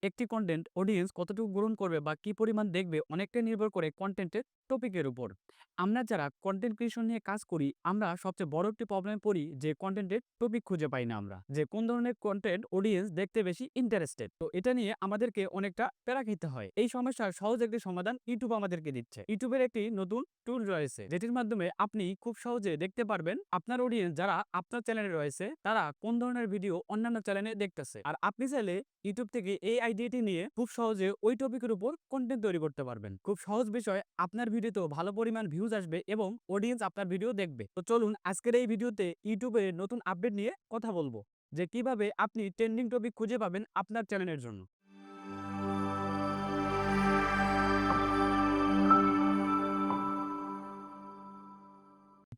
একটি content audience কতটুকু গ্রহণ করবে বা কি পরিমাণ দেখবে অনেকটাই নির্ভর করে কনটেন্টের টপিকের উপর। আমরা যারা কনটেন্ট ক্রিয়েশন নিয়ে কাজ করি, আমরা সবচেয়ে বড় একটি প্রবলেমে পড়ি যে কনটেন্টের টপিক খুঁজে পাই না আমরা। যে কোন ধরনের কনটেন্ট অডিয়েন্স দেখতে বেশি ইন্টারেস্টেড। তো এটা নিয়ে আমাদেরকে অনেকটা প্যারা খেতে হয়। এই সমস্যার সহজ একটি সমাধান ইউটিউব আমাদেরকে দিচ্ছে। ইউটিউবের একটি নতুন টুল রয়েছে যেটির মাধ্যমে আপনি খুব সহজে দেখতে পারবেন আপনার অডিয়েন্স যারা আপনার চ্যানেলে রয়েছে তারা কোন ধরনের ভিডিও অন্যান্য চ্যানেলে দেখতেছে। আর আপনি চাইলে ইউটিউব থেকে এই আইডিয়াটি নিয়ে খুব সহজে ওই টপিকের উপর কনটেন্ট তৈরি করতে পারবেন। খুব সহজ বিষয়, আপনার ভিডিওতেও ভালো পরিমাণ ভিউজ আসবে এবং অডিয়েন্স আপনার ভিডিও দেখবে। তো চলুন আজকের এই ভিডিওতে ইউটিউবের নতুন আপডেট নিয়ে কথা বলবো যে কিভাবে আপনি ট্রেন্ডিং টপিক খুঁজে পাবেন আপনার চ্যানেলের জন্য।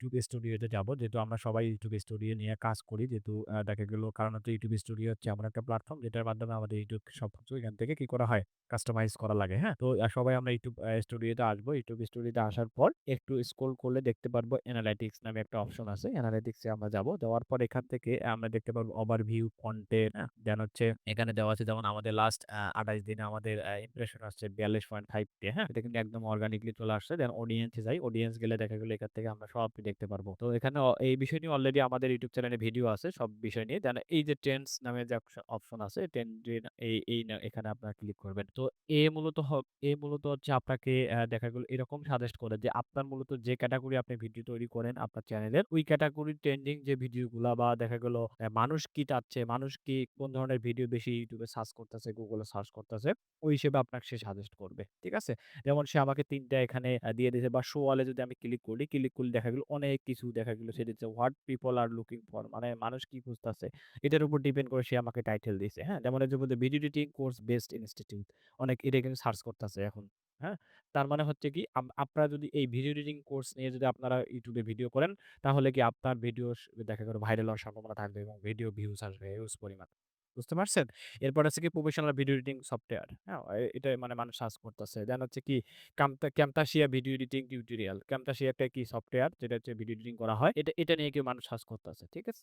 YouTube স্টুডিওতে যাব। যেহেতু আমরা সবাই YouTube স্টুডিও নিয়ে কাজ করি। যেহেতু দেখা গেল কারণ হচ্ছে YouTube স্টুডিও হচ্ছে এমন একটা প্ল্যাটফর্ম যেটার মাধ্যমে আমাদের YouTube সবকিছু এখান থেকে কি করা হয়? কাস্টমাইজ করা লাগে, হ্যাঁ? তো সবাই আমরা YouTube স্টুডিওতে আসবো। YouTube স্টুডিওতে আসার পর একটু স্ক্রল করলে দেখতে পারবো অ্যানালাইটিক্স নামে একটা অপশন আছে। অ্যানালাইটিক্স এ আমরা যাব। যাওয়ার পর এখান থেকে আমরা দেখতে পারবো ওভারভিউ, কনটেন্ট, হ্যাঁ? দেন হচ্ছে এখানে দেওয়া আছে যেমন আমাদের লাস্ট ২৮ দিনে আমাদের ইমপ্রেশন আসছে ৪২.৫ কে, হ্যাঁ? এটা কিন্তু একদম অর্গানিকলি চলে আসছে। দেন অডিয়েন্স এ যাই। অডিয়েন্স গেলে দেখা গেল এখান থেকে আমরা সব দেখতে পারবো। তো এখানে এই বিষয় নিয়ে অলরেডি আমাদের YouTube চ্যানেলে ভিডিও আছে সব বিষয় নিয়ে। দেন এই যে ট্রেন্ডস নামে যে অপশন আছে ট্রেন্ড এই না এখানে আপনারা ক্লিক করবেন। তো এ মূলত হচ্ছে আপনাকে দেখা গেল এরকম সাজেস্ট করে যে আপনার মূলত যে ক্যাটেগরি আপনি ভিডিও তৈরি করেন আপনার চ্যানেলের ওই ক্যাটেগরির ট্রেন্ডিং যে ভিডিওগুলা বা দেখা গেল মানুষ কি চাচ্ছে, মানুষ কি কোন ধরনের ভিডিও বেশি YouTube এ সার্চ করতেছে, Google এ সার্চ করতেছে, ওই হিসেবে আপনাকে সে সাজেস্ট করবে। ঠিক আছে? যেমন সে আমাকে ৩ টা এখানে দিয়ে দিয়েছে বা শো অল এ যদি আমি ক্লিক করলে দেখা গেল অনেক কিছু দেখা গেল সে দিচ্ছে what people are looking for মানে মানুষ কি খুঁজতেছে এটার উপর ডিপেন্ড করে সে আমাকে টাইটেল দিছে। হ্যাঁ? যেমন এই যে বলছে video editing course best institute. অনেক এটা কিন্তু সার্চ করতেছে এখন। হ্যাঁ? তার মানে হচ্ছে কি আপনারা যদি এই ভিডিও এডিটিং কোর্স নিয়ে যদি আপনারা YouTube এ ভিডিও করেন তাহলে কি আপনার ভিডিও দেখা গেল ভাইরাল হওয়ার সম্ভাবনা থাকবে এবং ভিডিও ভিউজ আসবে হিউজ পরিমাণ। বুঝতে পারছেন? এরপর আছে কি প্রফেশনাল ভিডিও এডিটিং সফটওয়্যার। হ্যাঁ? এটা মানে মানুষ সার্চ করতেছে। দেন হচ্ছে কি Camtasia video editing tutorial. Camtasia একটা কি সফটওয়্যার যেটা হচ্ছে ভিডিও এডিটিং করা হয়। এটা নিয়ে কেউ মানুষ সার্চ করতেছে। ঠিক আছে?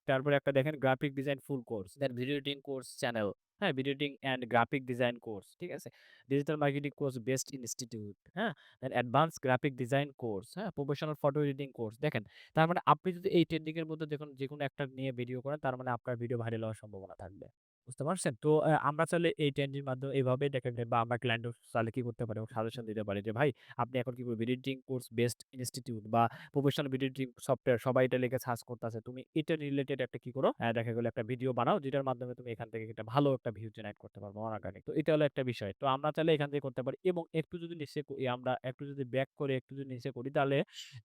তারপরে একটা দেখেন গ্রাফিক ডিজাইন ফুল কোর্স, দেন ভিডিও এডিটিং কোর্স চ্যানেল। হ্যাঁ? Video editing and graphic design course. ঠিক আছে? Digital marketing course best institute. হ্যাঁ? দেন অ্যাডভান্স গ্রাফিক ডিজাইন কোর্স। হ্যাঁ? Professional photo editing course. দেখেন তার মানে আপনি যদি এই ট্রেন্ডিং এর মধ্যে যেকোনো একটা নিয়ে ভিডিও করেন তার মানে আপনার ভিডিও ভাইরাল হওয়ার সম্ভাবনা থাকবে। বুঝতে পারছেন? তো আমরা চাইলে এই ট্রেন্ডিং এর মাধ্যমে এভাবে দেখেন বা আমরা ক্লায়েন্টও চাইলে কি করতে পারি সাজেশন দিতে পারি যে, "ভাই আপনি এখন কি করবেন video editing course best institute বা প্রফেশনাল ভিডিও এডিটিং সফটওয়্যার সবাই এটা লিখে সার্চ করতেছে। তুমি এটা রিলেটেড একটা কি করো দেখা গেল একটা ভিডিও বানাও যেটার মাধ্যমে তুমি এখান থেকে একটা ভালো একটা ভিউ জেনারেট করতে পারবো অর্গানিক।" তো এটা হলো একটা বিষয়। তো আমরা চাইলে এখান থেকে করতে পারি এবং একটু যদি নিচে আমরা একটু যদি ব্যাক করে একটু যদি নিচে করি তাহলে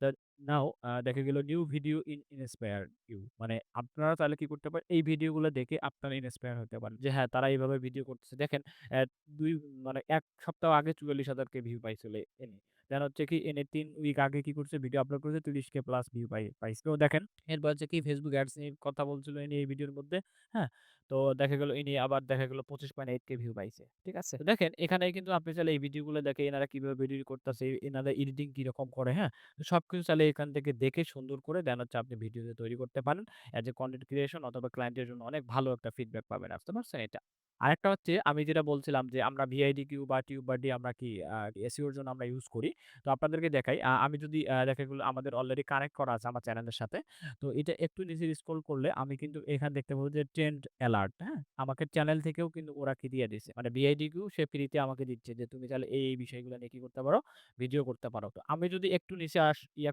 তা নাও দেখা গেল নিউ ভিডিও ইন্সপায়ার ইউ মানে আপনারা চাইলে কি করতে পারেন এই ভিডিওগুলো দেখে আপনারা ইন্সপায়ার হতে পারেন। যে হ্যাঁ, তারা এইভাবে ভিডিও করতেছে। দেখেন অ্যা ২ মানে ১ সপ্তাহ আগে ৪৪,০০০ কে ভিউ পাইছিল এনে। দেন হচ্ছে কি এনে ৩ উইক আগে কি করছে ভিডিও আপলোড করেছে ৩০,০০০ প্লাস ভিউ পাইছে। তো দেখেন এরপর হচ্ছে কি Facebook অ্যাডস নিয়ে কথা বলছিল ইনি এই ভিডিওর মধ্যে। হ্যাঁ? তো দেখা গেল ইনি আবার দেখা গেল 25.8 কে ভিউ পাইছে। ঠিক আছে? তো দেখেন এখানে কিন্তু আপনি চাইলে এই ভিডিওগুলো দেখে এনারা কিভাবে ভিডিও করতেছে, এনারা এডিটিং কিরকম করে, হ্যাঁ? সবকিছু চাইলে এখান থেকে দেখে সুন্দর করে দেন হচ্ছে আপনি ভিডিওতে তৈরি করতে পারেন। এজ এ কনটেন্ট ক্রিয়েশন অথবা ক্লায়েন্টের জন্য অনেক ভালো একটা ফিডব্যাক পাবেন। বুঝতে পারছেন এটা? আরেকটা হচ্ছে আমি যেটা বলছিলাম যে আমরা ভিআইডিকিউ বা টিউবারডি আমরা কি এসইও এর জন্য আমরা ইউজ করি। তো আপনাদেরকে দেখাই। আমি যদি দেখা গেল আমাদের অলরেডি কানেক্ট করা আছে আমার চ্যানেলের সাথে। তো এটা একটু নিচে স্ক্রল করলে আমি কিন্তু এখানে দেখতে পাবো যে ট্রেন্ড এলার্ট, হ্যাঁ? আমাকে চ্যানেল থেকেও কিন্তু ওরা কি দিয়ে দিছে। মানে ভিআইডিকিউ সে ফ্রিতে আমাকে দিচ্ছে যে তুমি চাইলে এই বিষয়গুলো নিয়ে কি করতে পারো ভিডিও করতে পারো। তো আমি যদি একটু নিচে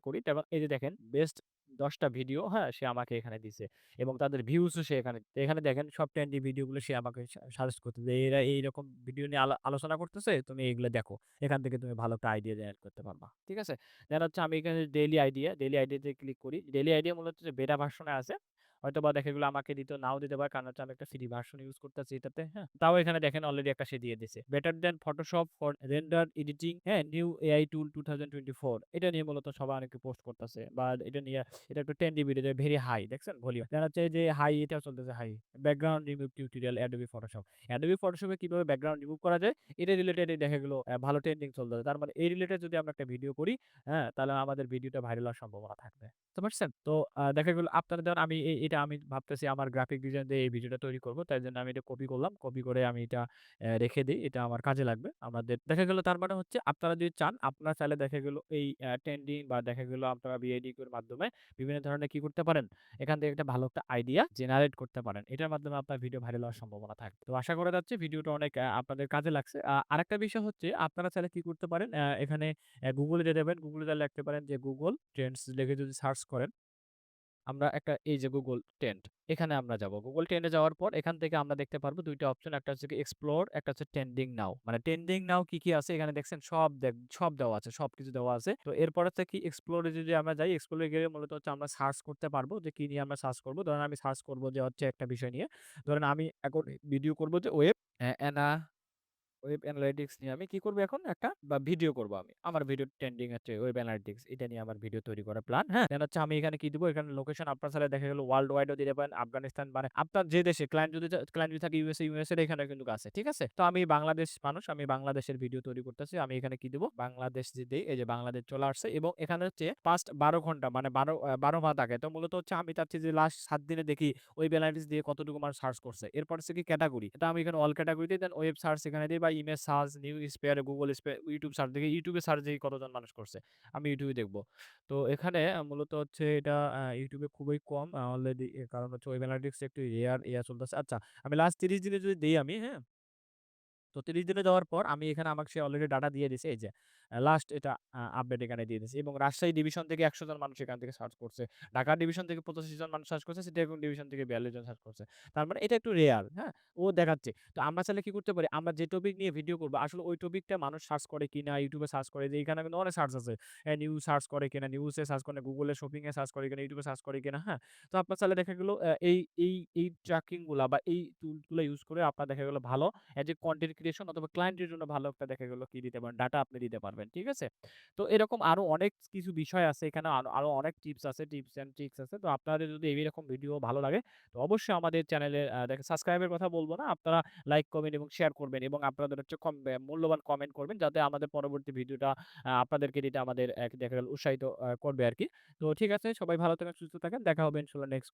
করি তারপর এই যে দেখেন বেস্ট ১০ টা ভিডিও, হ্যাঁ? সে আমাকে এখানে দিছে এবং তাদের ভিউসও সে এখানে দেখেন সব ট্রেন্ডি ভিডিওগুলো সে আমাকে সাজেস্ট করতেছে। এরা এইরকম ভিডিও নিয়ে আলোচনা করতেছে, তুমি এগুলো দেখো। এখান থেকে তুমি ভালো একটা আইডিয়া জেনারেট করতে পারবা। ঠিক আছে? দেন হচ্ছে আমি এখানে ডেইলি আইডিয়াতে ক্লিক করি। ডেইলি আইডিয়া মূলত যে বেটা ভার্সন এ আছে। হয়তোবা দেখা গেলো আমাকে নাও দিতে পারে কারণ হচ্ছে আমি একটা ফ্রি ভার্সন ইউজ করতেছি এটাতে, হ্যাঁ? তাও এখানে দেখেন অলরেডি একটা সে দিয়ে দিছে। Better than Photoshop for render editing, হ্যাঁ? নিউ এআই টুল 2024 এটা নিয়ে মূলত সবাই অনেকে পোস্ট করতেছে বা এটা নিয়ে এটা একটু ট্রেন্ডি ভিডিও ভেরি হাই দেখছেন ভলিউম। দেখা যাচ্ছে যে হাই এটাও চলতেছে high. Background remove tutorial Adobe Photoshop। Adobe Photoshop এ কিভাবে ব্যাকগ্রাউন্ড রিমুভ করা যায় এটা রিলেটেড দেখা গেল ভালো ট্রেন্ডিং চলতেছে। তার মানে এই রিলেটেড যদি আমরা একটা ভিডিও করি, হ্যাঁ? তাহলে আমাদের ভিডিওটা ভাইরাল হওয়ার সম্ভাবনা থাকবে। বুঝতে পারছেন? তো দেখা গেল আপনারা ধরেন আমি এটা আমি ভাবতেছি আমার গ্রাফিক ডিজাইন দিয়ে এই ভিডিওটা তৈরি করব। তাই জন্য আমি এটা কপি করলাম। কপি করে আমি এটা রেখে দেই। এটা আমার কাজে লাগবে। আমাদের দেখা গেল তার মানে হচ্ছে আপনারা যদি চান, আপনারা চাইলে দেখা গেল এই ট্রেন্ডিং বা দেখা গেল আপনারা VID এর মাধ্যমে বিভিন্ন ধরনের কি করতে পারেন? এখান থেকে একটা ভালো একটা আইডিয়া জেনারেট করতে পারেন। এটার মাধ্যমে আপনার ভিডিও ভাইরাল হওয়ার সম্ভাবনা থাকে। তো আশা করা যাচ্ছে ভিডিওটা অনেক আপনাদের কাজে লাগছে। আরেকটা বিষয় হচ্ছে আপনারা চাইলে কি করতে পারেন? এখানে Google এ দিয়ে দেবেন। Google এ লিখতে পারেন যে Google Trends লিখে যদি সার্চ করেন, আমরা একটা এই যে Google Trend এখানে আমরা যাব। Google Trend এ যাওয়ার পর এখান থেকে আমরা দেখতে পারবো ২ টা অপশন। একটা হচ্ছে কি Explore, একটা হচ্ছে Trending Now। মানে Trending Now কি আছে এখানে দেখছেন সব দেওয়া আছে। সবকিছু দেওয়া আছে। তো এরপর হচ্ছে কি Explore এ যদি আমরা যাই, Explore এ গেলে মূলত হচ্ছে আমরা সার্চ করতে পারবো যে কি নিয়ে আমরা সার্চ করব। ধরেন আমি সার্চ করব যে হচ্ছে একটা বিষয় নিয়ে। ধরেন আমি এখন ভিডিও করব যে ওয়েব অ্যানা ওয়েব অ্যানালিটিক্স নিয়ে আমি কি করব এখন একটা বা ভিডিও করব আমি। আমার ভিডিও ট্রেন্ডিং হচ্ছে ওয়েব অ্যানালিটিক্স। এটা নিয়ে আমার ভিডিও তৈরি করার প্ল্যান, হ্যাঁ? দেন হচ্ছে আমি এখানে কি দিব? এখানে লোকেশন আপনার চাইলে দেখা গেল ওয়ার্লড ওয়াইড ও দিতে পারেন। আফগানিস্তান মানে আপনার যে দেশে ক্লায়েন্ট যদি থাকে ইউএসএ এর এখানে কিন্তু আছে। ঠিক আছে? তো আমি বাংলাদেশ মানুষ, আমি বাংলাদেশের ভিডিও তৈরি করতেছি। আমি এখানে কি দিব? বাংলাদেশ যদি দেই, এই যে বাংলাদেশ চলে আসছে এবং এখানে হচ্ছে পাস্ট ১২ ঘন্টা মানে ১২ মাস আগে। তো মূলত হচ্ছে আমি চাচ্ছি যে লাস্ট ৭ দিনে দেখি ওয়েব অ্যানালিটিক্স দিয়ে কতটুকু মানুষ সার্চ করছে। এরপর হচ্ছে কি ক্যাটেগরি। এটা আমি এখানে অল ক্যাটেগরি দেই, দেন ওয়েব সার্চ এখানে দেই বা image search, news spare, Google spare, YouTube search দেখি। ইউটিউবে সার্চ দেখি কতজন মানুষ করছে। আমি ইউটিউবে দেখব। তো এখানে মূলত হচ্ছে এটা ইউটিউবে খুবই কম অলরেডি কারণ হচ্ছে ওয়েব অ্যানালিটিক্স একটু রেয়ার ইয়া চলতেছে। আচ্ছা আমি লাস্ট ৩০ দিনে যদি দেই আমি, হ্যাঁ? তো ৩০ দিনে দেওয়ার পর আমি এখানে আমাকে সে অলরেডি ডাটা দিয়ে দিছে। এই যে লাস্ট এটা আপডেট এখানে দিয়ে দিছে এবং রাজশাহী ডিভিশন থেকে ১০০ জন মানুষ এখান থেকে সার্চ করছে। ঢাকা ডিভিশন থেকে ৮৫ জন মানুষ সার্চ করছে। চিটাগং ডিভিশন থেকে ৪২ জন সার্চ করছে। তার মানে এটা একটু রেয়ার, হ্যাঁ? ও দেখাচ্ছে। তো আমরা চাইলে কি করতে পারি? আমরা যে টপিক নিয়ে ভিডিও করব আসলে ওই টপিকটা মানুষ সার্চ করে কিনা, ইউটিউবে সার্চ করে যে এখানে কিন্তু অনেক সার্চ আছে। নিউজ সার্চ করে কিনা, নিউজে সার্চ করে, গুগলে শপিং এ সার্চ করে কিনা, ইউটিউবে সার্চ করে কিনা, হ্যাঁ? তো আপনার চাইলে দেখা গেল এই ট্র্যাকিং গুলা বা এই টুল গুলা ইউজ করে আপনার দেখা গেল ভালো এজ এ কনটেন্ট ক্রিয়েশন অথবা ক্লায়েন্টের জন্য ভালো একটা দেখা গেল কি দিতে পারেন, ডাটা আপনি দিতে পারবেন। ঠিক আছে? তো এরকম আরো অনেক কিছু বিষয় আছে এখানে আরো অনেক টিপস আছে, টিপস অ্যান্ড ট্রিকস আছে। তো আপনাদের যদি এইরকম ভিডিও ভালো লাগে তো অবশ্যই আমাদের চ্যানেলে দেখেন সাবস্ক্রাইবের কথা বলব না। আপনারা লাইক, কমেন্ট এবং শেয়ার করবেন এবং আপনাদের হচ্ছে মূল্যবান কমেন্ট করবেন যাতে আমাদের পরবর্তী ভিডিওটা আপনাদেরকে দিতে আমাদের দেখা গেল উৎসাহিত করবে আরকি। তো ঠিক আছে সবাই ভালো থাকেন, সুস্থ থাকেন। দেখা হবে ইনশাআল্লাহ নেক্সট